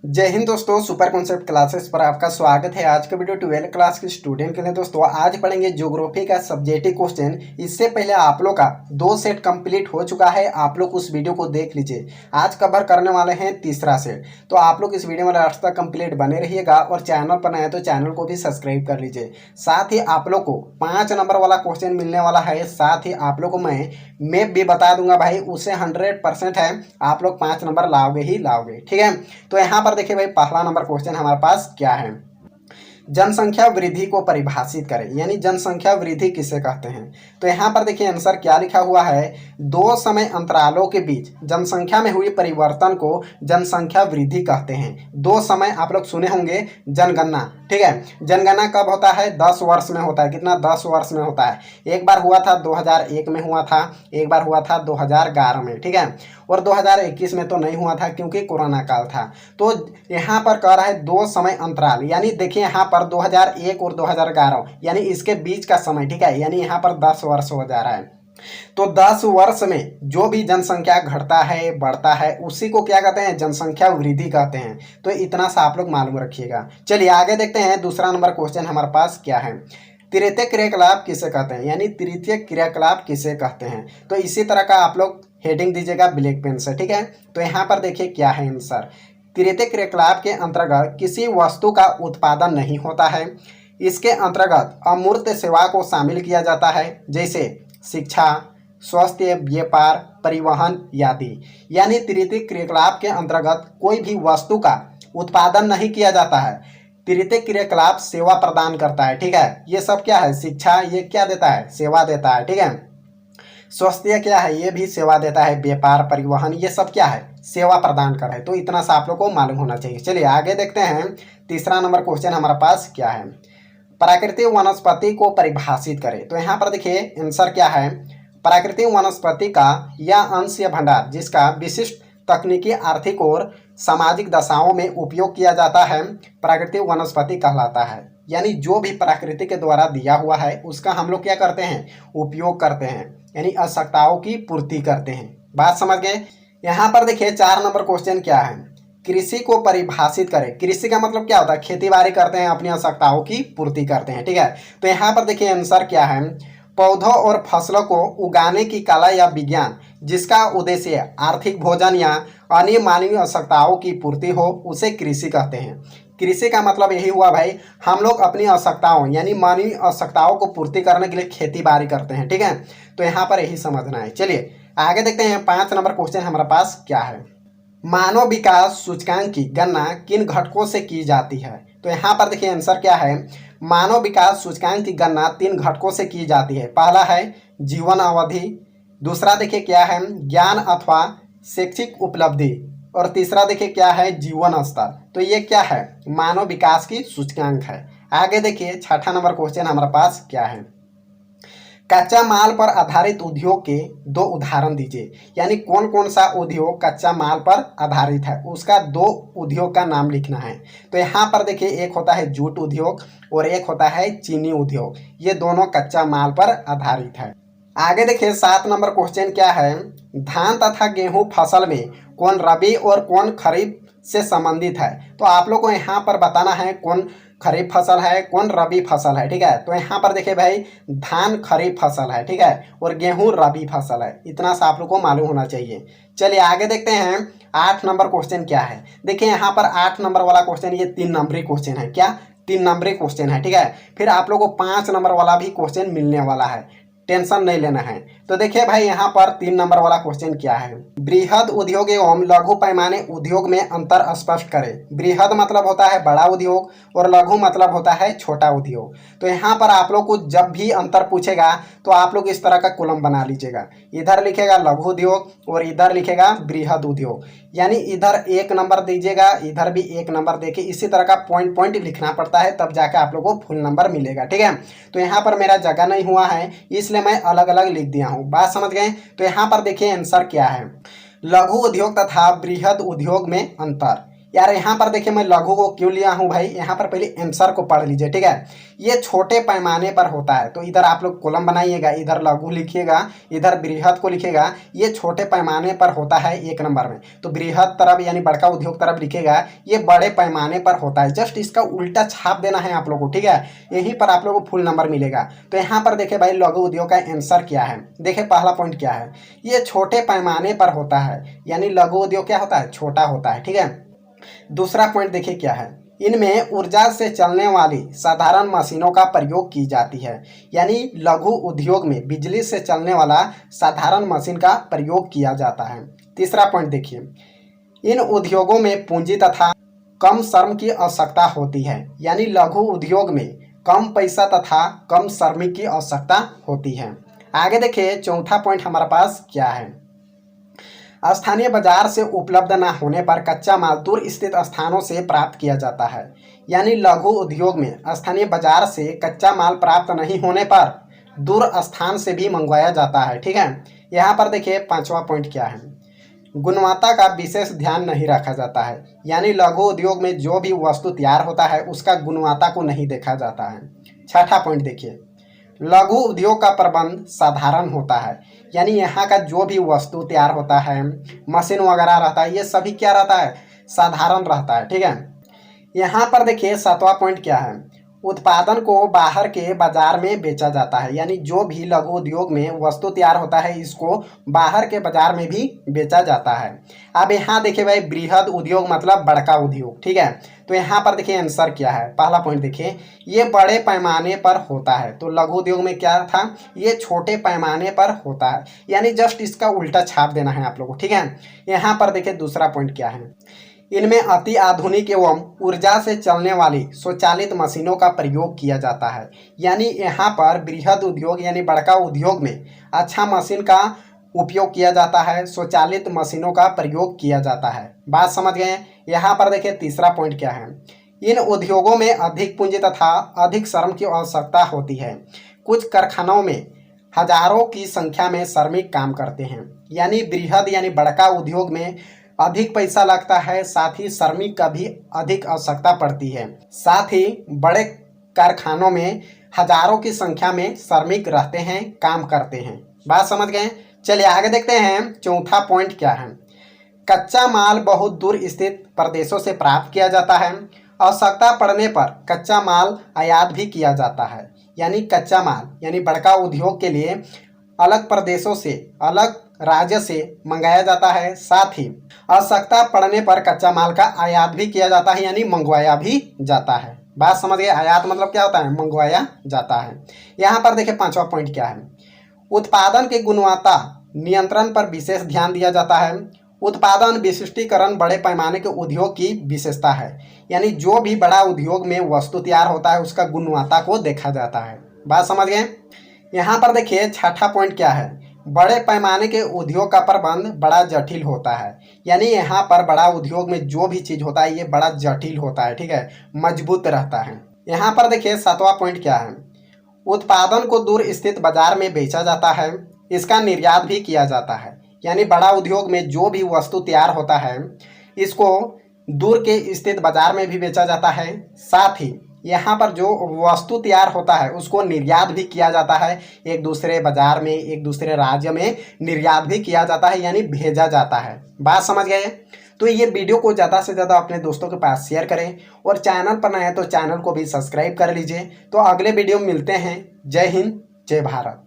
जय हिंद दोस्तों, super concept classes पर आपका स्वागत है। आज का वीडियो 12th क्लास के स्टूडेंट के लिए दोस्तों आज पढ़ेंगे ज्योग्राफी का सब्जेक्टिव क्वेश्चन। इससे पहले आप लोग का 2 सेट कंप्लीट हो चुका है, आप लोग उस वीडियो को देख लीजिए। आज कवर करने वाले हैं तीसरा सेट, तो आप लोग इस वीडियो में लास्ट तक कंप्लीट बने रहिएगा और चैनल पर नए तो चैनल को भी सब्सक्राइब कर लीजिए। साथ ही आप लोग को 5 नंबर वाला क्वेश्चन मिलने वाला है। साथ ही आप लोग को मैं मैप भी बता दूंगा भाई, उससे 100% है आप लोग 5 नंबर लाओगे ही लाओगे। ठीक है, तो यहाँ पर देखिए भाई, पहला नंबर क्वेश्चन हमारे पास क्या है। जनसंख्या वृद्धि को परिभाषित करें, यानी जनसंख्या वृद्धि किसे कहते हैं। तो यहाँ पर देखिए आंसर क्या लिखा हुआ है, 2 समय अंतरालों के बीच जनसंख्या में हुई परिवर्तन को जनसंख्या वृद्धि कहते हैं। 2 समय आप लोग सुने होंगे, जनगणना। ठीक है, जनगणना कब होता है, 10 वर्ष में होता है। कितना, 10 वर्ष में होता है। एक बार हुआ था 2001 में हुआ था, एक बार हुआ था 2011 में। ठीक है, और 2021 में तो नहीं हुआ था क्योंकि कोरोना काल था। तो यहाँ पर कह रहा है 2 समय अंतराल, यानी देखिए यहाँ पर 2001 और 2011 यानी इसके बीच का समय। ठीक है, यानी यहाँ पर 10 वर्ष हो जा रहा है। तो 10 वर्ष में जो भी जनसंख्या घटता है बढ़ता है उसी को क्या कहते हैं, जनसंख्या वृद्धि कहते हैं। तो इतना सा आप लोग मालूम रखिएगा। चलिए आगे देखते हैं, दूसरा नंबर क्वेश्चन हमारे पास क्या है। तृतीय क्रियाकलाप किसे कहते हैं, यानी तृतीय क्रियाकलाप किसे कहते हैं। तो इसी तरह का आप लोग हेडिंग दीजिएगा ब्लैक पेन से। ठीक है, तो यहाँ पर देखिए क्या है आंसर। तृतीय क्रियाकलाप के अंतर्गत किसी वस्तु का उत्पादन नहीं होता है। इसके अंतर्गत अमूर्त सेवा को शामिल किया जाता है, जैसे शिक्षा, स्वास्थ्य, व्यापार, परिवहन आदि। यानी तृतीय क्रियाकलाप के अंतर्गत कोई भी वस्तु का उत्पादन नहीं किया जाता है। तृतीय क्रियाकलाप सेवा प्रदान करता है। ठीक है, ये सब क्या है, शिक्षा ये क्या देता है, सेवा देता है। ठीक है, स्वास्थ्य क्या है, ये भी सेवा देता है। व्यापार, परिवहन ये सब क्या है, सेवा प्रदान कर रहा है। तो इतना सा आप लोग को मालूम होना चाहिए। चलिए आगे देखते हैं, तीसरा नंबर क्वेश्चन हमारे पास क्या है। प्राकृतिक वनस्पति को परिभाषित करें। तो यहाँ पर देखिए आंसर क्या है, प्राकृतिक वनस्पति का यह अंश या भंडार जिसका विशिष्ट तकनीकी, आर्थिक और सामाजिक दशाओं में उपयोग किया जाता है, प्राकृतिक वनस्पति कहलाता है। यानी जो भी प्रकृति के द्वारा दिया हुआ है उसका हम लोग क्या करते हैं, उपयोग करते हैं, यानी आवश्यकताओं की पूर्ति करते हैं। बात समझ गए। यहाँ पर देखिए 4 नंबर क्वेश्चन क्या है, कृषि को परिभाषित करें। कृषि का मतलब क्या होता है, खेती बाड़ी करते हैं, अपनी आवश्यकताओं की पूर्ति करते हैं। ठीक है, तो यहाँ पर देखिए आंसर क्या है, पौधों और फसलों को उगाने की कला या विज्ञान जिसका उद्देश्य आर्थिक, भोजन या अन्य मानवीय आवश्यकताओं की पूर्ति हो उसे कृषि कहते हैं। कृषि का मतलब यही हुआ भाई, हम लोग अपनी आवश्यकताओं यानी मानवीय आवश्यकताओं को पूर्ति करने के लिए खेती बाड़ी करते हैं। ठीक है, तो यहाँ पर यही समझना है। चलिए आगे देखते हैं, 5 नंबर क्वेश्चन हमारे पास क्या है। मानव विकास सूचकांक की गणना किन घटकों से की जाती है। तो यहाँ पर देखिए आंसर क्या है, मानव विकास सूचकांक की गणना 3 घटकों से की जाती है। पहला है जीवन अवधि, दूसरा देखिए क्या है, ज्ञान अथवा शैक्षिक उपलब्धि, और तीसरा देखिए क्या है, जीवन स्तर। तो ये क्या है, मानव विकास की सूचकांक है। आगे देखिए 6ठा नंबर क्वेश्चन हमारे पास क्या है, कच्चा माल पर आधारित उद्योग के 2 उदाहरण दीजिए। यानी कौन कौन सा उद्योग कच्चा माल पर आधारित है, उसका 2 उद्योग का नाम लिखना है। तो यहाँ पर देखिए एक होता है जूट उद्योग और एक होता है चीनी उद्योग। ये दोनों कच्चा माल पर आधारित है। आगे देखिए 7 नंबर क्वेश्चन क्या है, धान तथा गेहूं फसल में कौन रबी और कौन खरीफ से संबंधित है। तो आप लोग को यहाँ पर बताना है कौन खरीफ फसल है, कौन रबी फसल है। ठीक है, तो यहाँ पर देखिए भाई, धान खरीफ फसल है। ठीक है, और गेहूं रबी फसल है। इतना सा आप लोग को मालूम होना चाहिए। चलिए आगे देखते हैं, 8 नंबर क्वेश्चन क्या है। देखिए यहाँ पर 8 नंबर वाला क्वेश्चन ये 3 नंबरी क्वेश्चन है। क्या, 3 नंबरी क्वेश्चन है। ठीक है, फिर आप लोग को 5 नंबर वाला भी क्वेश्चन मिलने वाला है, टेंशन नहीं लेना है। तो देखिए भाई यहाँ पर 3 नंबर वाला क्वेश्चन क्या है, बृहद उद्योग एवं लघु पैमाने उद्योग में अंतर स्पष्ट करें। बृहद मतलब होता है बड़ा उद्योग और लघु मतलब होता है छोटा उद्योग। तो यहाँ पर आप लोग को जब भी अंतर पूछेगा तो आप लोग इस तरह का कॉलम बना लीजिएगा, इधर लिखेगा लघु उद्योग और इधर लिखेगा बृहद उद्योग। यानी इधर 1 नंबर दीजिएगा, इधर भी 1 नंबर देके इसी तरह का पॉइंट पॉइंट लिखना पड़ता है, तब जाके आप लोग को फुल नंबर मिलेगा। ठीक है, तो यहाँ पर मेरा जगह नहीं हुआ है इसलिए मैं अलग अलग लिख दिया हूँ। बात समझ गए। तो यहाँ पर देखिए आंसर क्या है, लघु उद्योग तथा बृहद उद्योग में अंतर। यार यहाँ पर देखिए मैं लघु को क्यों लिया हूँ भाई, यहाँ पर पहले आंसर को पढ़ लीजिए, ठीक है। ये छोटे पैमाने पर होता है, तो इधर आप लोग कॉलम बनाइएगा, इधर लघु लिखिएगा, इधर बृहद को लिखिएगा। ये छोटे पैमाने पर होता है 1 नंबर में, तो बृहद तरफ यानी बड़का उद्योग तरफ लिखिएगा, ये बड़े पैमाने पर होता है। जस्ट इसका उल्टा छाप देना है आप लोग को, ठीक है। यहीं पर आप लोग को फुल नंबर मिलेगा। तो यहाँ पर देखिए भाई लघु उद्योग का आंसर क्या है, देखिए पहला पॉइंट क्या है, ये छोटे पैमाने पर होता है, यानी लघु उद्योग क्या होता है, छोटा होता है, ठीक है। दूसरा पॉइंट देखिए क्या है, इनमें ऊर्जा से चलने वाली साधारण मशीनों का प्रयोग की जाती है, यानी लघु उद्योग में बिजली से चलने वाला साधारण मशीन का प्रयोग किया जाता है। तीसरा पॉइंट देखिए, इन उद्योगों में पूंजी तथा कम श्रम की आवश्यकता होती है, यानी लघु उद्योग में कम पैसा तथा कम श्रमिक की आवश्यकता होती है। आगे देखिए चौथा पॉइंट हमारे पास क्या है, स्थानीय बाजार से उपलब्ध न होने पर कच्चा माल दूर स्थित स्थानों से प्राप्त किया जाता है, यानी लघु उद्योग में स्थानीय बाजार से कच्चा माल प्राप्त नहीं होने पर दूर स्थान से भी मंगवाया जाता है, ठीक है। यहाँ पर देखिए पांचवा पॉइंट क्या है, गुणवत्ता का विशेष ध्यान नहीं रखा जाता है, यानी लघु उद्योग में जो भी वस्तु तैयार होता है उसका गुणवत्ता को नहीं देखा जाता है। छठा पॉइंट देखिए, लघु उद्योग का प्रबंध साधारण होता है, यानी यहाँ का जो भी वस्तु तैयार होता है, मशीन वगैरह रहता है, ये सभी क्या रहता है, साधारण रहता है, ठीक है। यहाँ पर देखिए सातवां पॉइंट क्या है, उत्पादन को बाहर के बाजार में बेचा जाता है, यानी जो भी लघु उद्योग में वस्तु तैयार होता है इसको बाहर के बाजार में भी बेचा जाता है। अब यहाँ देखिए भाई बृहद उद्योग मतलब बड़का उद्योग, ठीक है। तो यहाँ पर देखिए आंसर क्या है, पहला पॉइंट देखिए, ये बड़े पैमाने पर होता है, तो लघु उद्योग में क्या था, ये छोटे पैमाने पर होता है, यानी जस्ट इसका उल्टा छाप देना है आप लोगों को, ठीक है। यहाँ पर देखिए दूसरा पॉइंट क्या है, इनमें अति आधुनिक एवं ऊर्जा से चलने वाली स्वचालित मशीनों का प्रयोग किया जाता है, यानी यहाँ पर बृहद उद्योग यानी बड़का उद्योग में अच्छा मशीन का उपयोग किया जाता है, स्वचालित मशीनों का प्रयोग किया जाता है। बात समझ गए। यहाँ पर देखिए तीसरा पॉइंट क्या है, इन उद्योगों में अधिक पूंजी तथा अधिक श्रम की आवश्यकता होती है, कुछ कारखानों में हजारों की संख्या में श्रमिक काम करते हैं, यानी बृहद यानी बड़का उद्योग में अधिक पैसा लगता है, साथ ही श्रमिक का भी अधिक आवश्यकता पड़ती है, साथ ही बड़े कारखानों में हजारों की संख्या में श्रमिक रहते हैं, काम करते हैं। बात समझ गए। चलिए आगे देखते हैं चौथा पॉइंट क्या है, कच्चा माल बहुत दूर स्थित प्रदेशों से प्राप्त किया जाता है, आवश्यकता पड़ने पर कच्चा माल आयात भी किया जाता है, यानी कच्चा माल यानी बड़का उद्योग के लिए अलग प्रदेशों से अलग राज्य से मंगाया जाता है, साथ ही आवश्यकता पड़ने पर कच्चा माल का आयात भी किया जाता है, यानी मंगवाया भी जाता है। बात समझ गए। आयात मतलब क्या होता है, मंगवाया जाता है। यहाँ पर देखिए पांचवा पॉइंट क्या है, उत्पादन की गुणवत्ता नियंत्रण पर विशेष ध्यान दिया जाता है। उत्पादन विशिष्टीकरण बड़े पैमाने के उद्योग की विशेषता है, यानी जो भी बड़ा उद्योग में वस्तु तैयार होता है उसका गुणवत्ता को देखा जाता है। बात समझ गए। यहाँ पर देखिए छठा पॉइंट क्या है, बड़े पैमाने के उद्योग का प्रबंध बड़ा जटिल होता है, यानी यहाँ पर बड़ा उद्योग में जो भी चीज़ होता है ये बड़ा जटिल होता है, ठीक है, मजबूत रहता है। यहाँ पर देखिए सातवां पॉइंट क्या है, उत्पादन को दूर स्थित बाजार में बेचा जाता है, इसका निर्यात भी किया जाता है, यानी बड़ा उद्योग में जो भी वस्तु तैयार होता है इसको दूर के स्थित बाजार में भी बेचा जाता है, साथ ही यहाँ पर जो वस्तु तैयार होता है उसको निर्यात भी किया जाता है, एक दूसरे बाजार में एक दूसरे राज्य में निर्यात भी किया जाता है, यानी भेजा जाता है। बात समझ गए। तो ये वीडियो को ज़्यादा से ज़्यादा अपने दोस्तों के पास शेयर करें और चैनल पर नए हैं तो चैनल को भी सब्सक्राइब कर लीजिए। तो अगले वीडियो में मिलते हैं। जय हिंद, जय भारत।